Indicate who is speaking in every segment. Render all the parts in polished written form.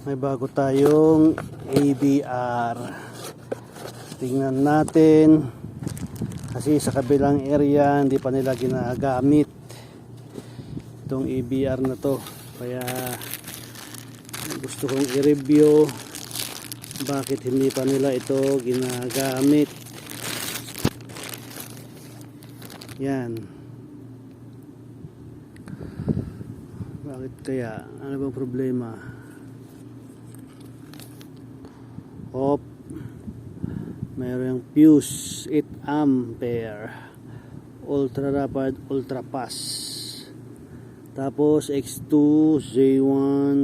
Speaker 1: May bago tayong ABR. Tingnan natin. Kasi sa kabilang area hindi pa nila ginagamit itong ABR na to. Kaya gusto kong i-review bakit hindi pa nila ito ginagamit. Yan. Bakit kaya? Ano bang problema? Hop. Mayroong fuse 8 ampere. Ultra rapid, ultra fast. Tapos X2, J1,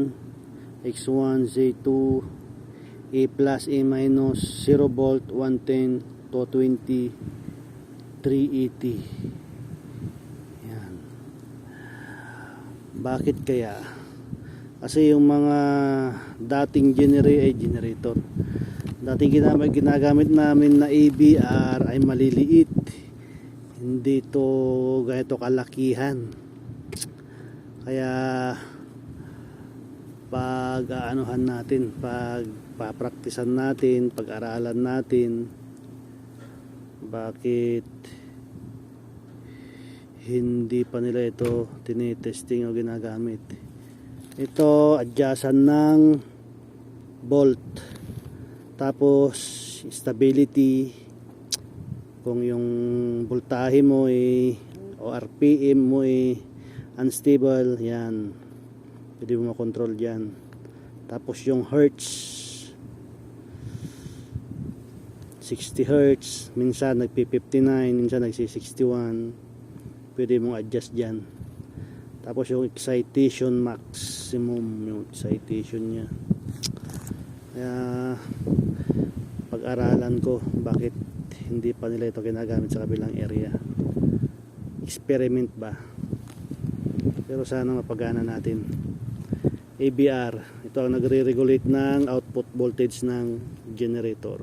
Speaker 1: X1, J2, A plus, A minus, 0 volt, 110, 220, 380. Yan. Bakit kaya? Kasi yung mga dating generator, dating ginagamit namin na ABR ay maliliit. Hindi to ganito kalakihan. Kaya pag aanuhan natin, pag papraktisan natin, pag-aralan natin, bakit hindi pa nila ito tinitesting o ginagamit. Ito adjustan ng volt, tapos stability, kung yung voltahe mo o RPM mo unstable, yan pwede mo makontrol dyan. Tapos yung hertz, 60 hertz, minsan nagpi-59, minsan nagsi-61, pwede mong adjust dyan. Tapos yung excitation maximum, yung excitation nya. Kaya pag-aralan ko bakit hindi pa nila ito ginagamit sa kabilang area. Experiment ba? Pero sana mapagana natin. ABR, ito ang nagre-regulate ng output voltage ng generator.